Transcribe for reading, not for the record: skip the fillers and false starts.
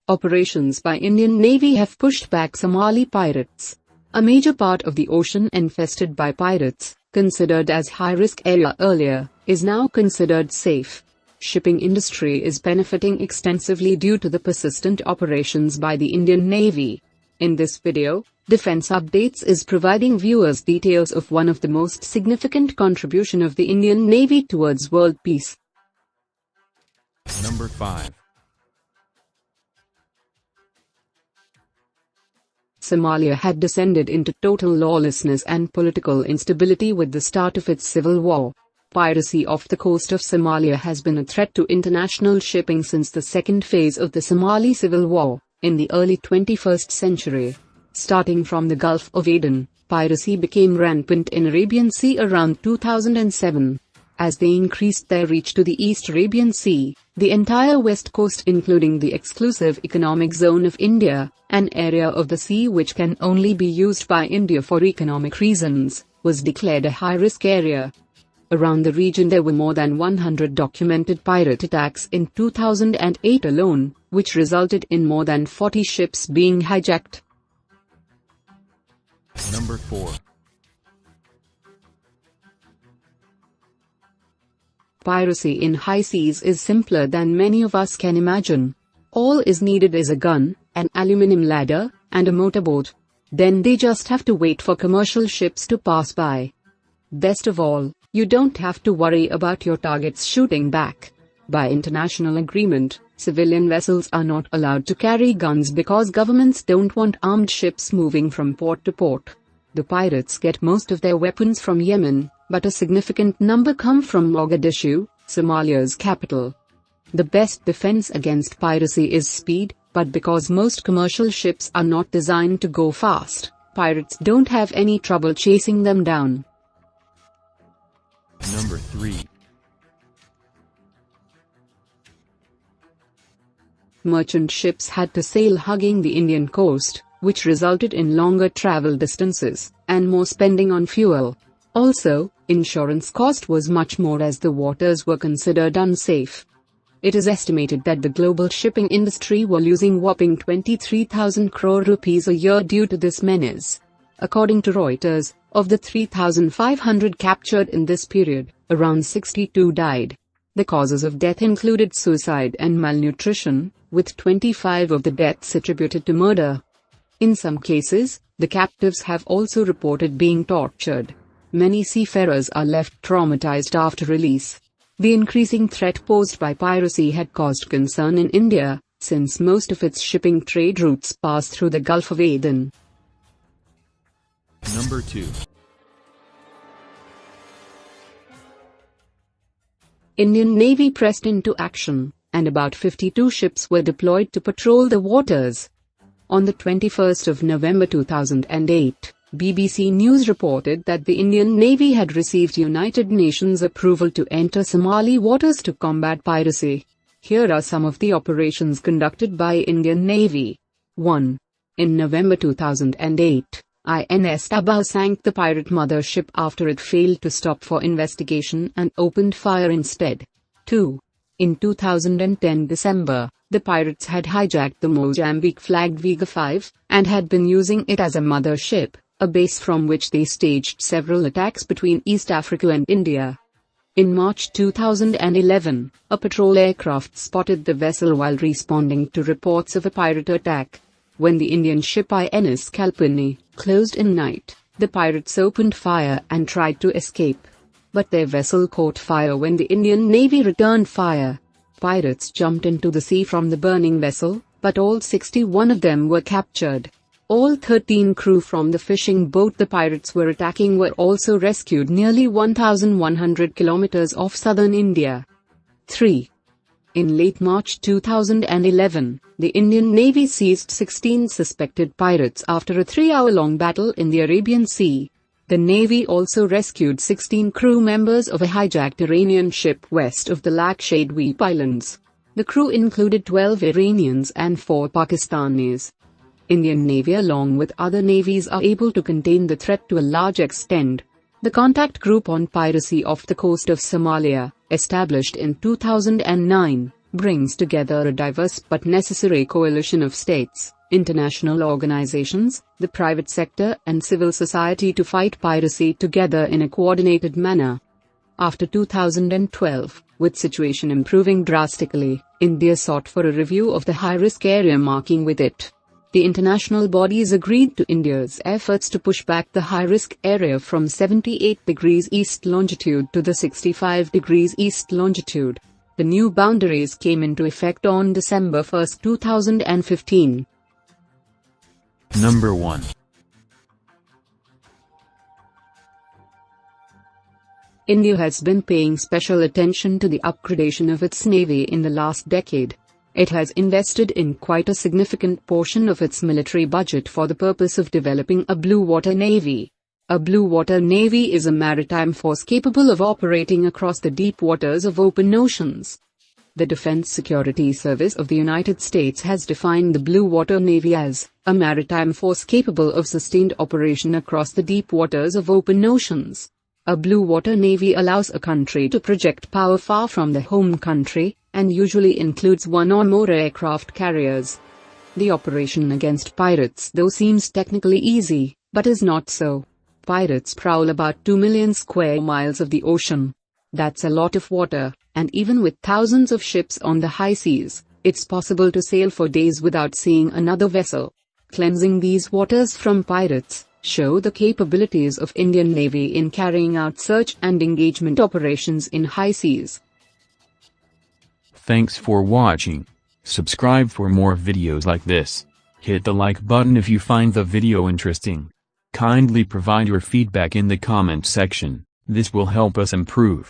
Operations by Indian Navy have pushed back Somali pirates. A major part of the ocean infested by pirates, considered as high-risk area earlier, is now considered safe. Shipping industry is benefiting extensively due to the persistent operations by the Indian Navy. In this video, Defense Updates is providing viewers details of one of the most significant contribution of the Indian Navy towards world peace. Number 5. Somalia had descended into total lawlessness and political instability with the start of its civil war. Piracy off the coast of Somalia has been a threat to international shipping since the second phase of the Somali Civil War, in the early 21st century. Starting from the Gulf of Aden, piracy became rampant in Arabian Sea around 2007. As they increased their reach to the East Arabian Sea, the entire west coast including the exclusive economic zone of India, an area of the sea which can only be used by India for economic reasons, was declared a high-risk area. Around the region there were more than 100 documented pirate attacks in 2008 alone, which resulted in more than 40 ships being hijacked. Number 4. Piracy in high seas is simpler than many of us can imagine. All is needed is a gun, an aluminum ladder, and a motorboat. Then they just have to wait for commercial ships to pass by. Best of all, you don't have to worry about your targets shooting back. By international agreement, civilian vessels are not allowed to carry guns because governments don't want armed ships moving from port to port. The pirates get most of their weapons from Yemen, but a significant number come from Mogadishu, Somalia's capital. The best defense against piracy is speed, but because most commercial ships are not designed to go fast, pirates don't have any trouble chasing them down. Number 3. Merchant ships had to sail hugging the Indian coast, which resulted in longer travel distances, and more spending on fuel. Also, insurance cost was much more as the waters were considered unsafe. It is estimated that the global shipping industry were losing whopping 23,000 crore rupees a year due to this menace. According to Reuters, of the 3,500 captured in this period, around 62 died. The causes of death included suicide and malnutrition, with 25 of the deaths attributed to murder. In some cases, the captives have also reported being tortured. Many seafarers are left traumatized after release. The increasing threat posed by piracy had caused concern in India, since most of its shipping trade routes pass through the Gulf of Aden. Number 2. Indian Navy pressed into action, and about 52 ships were deployed to patrol the waters. On the 21st of November 2008, BBC News reported that the Indian Navy had received United Nations approval to enter Somali waters to combat piracy. Here are some of the operations conducted by Indian Navy. 1. In November 2008, INS Tabah sank the pirate mothership after it failed to stop for investigation and opened fire instead. 2. In 2010 December, the pirates had hijacked the Mozambique-flagged Vega 5, and had been using it as a mothership, a base from which they staged several attacks between East Africa and India. In March 2011, a patrol aircraft spotted the vessel while responding to reports of a pirate attack. When the Indian ship INS Kalpani closed in night, the pirates opened fire and tried to escape. But their vessel caught fire when the Indian Navy returned fire. Pirates jumped into the sea from the burning vessel, but all 61 of them were captured. All 13 crew from the fishing boat the pirates were attacking were also rescued nearly 1,100 kilometers off southern India. 3. In late March 2011, the Indian Navy seized 16 suspected pirates after a 3-hour-long battle in the Arabian Sea. The Navy also rescued 16 crew members of a hijacked Iranian ship west of the Lakshadweep Islands. The crew included 12 Iranians and 4 Pakistanis. Indian Navy along with other navies are able to contain the threat to a large extent. The Contact Group on Piracy off the coast of Somalia, established in 2009, brings together a diverse but necessary coalition of states, international organizations, the private sector and civil society to fight piracy together in a coordinated manner. After 2012, with situation improving drastically, India sought for a review of the high-risk area marking with it. The international bodies agreed to India's efforts to push back the high-risk area from 78 degrees east longitude to the 65 degrees east longitude. The new boundaries came into effect on December 1, 2015. Number 1. India has been paying special attention to the upgradation of its navy in the last decade. It has invested in quite a significant portion of its military budget for the purpose of developing a blue water navy. A blue water navy is a maritime force capable of operating across the deep waters of open oceans. The Defense Security Service of the United States has defined the blue water navy as a maritime force capable of sustained operation across the deep waters of open oceans. A blue water navy allows a country to project power far from the home country, and usually includes one or more aircraft carriers. The operation against pirates though seems technically easy, but is not so. Pirates prowl about 2 million square miles of the ocean. That's a lot of water, and even with thousands of ships on the high seas, it's possible to sail for days without seeing another vessel. Cleansing these waters from pirates show the capabilities of Indian Navy in carrying out search and engagement operations in high seas. Thanks for watching. Subscribe for more videos like this. Hit the like button if you find the video interesting. Kindly provide your feedback in the comment section. This will help us improve.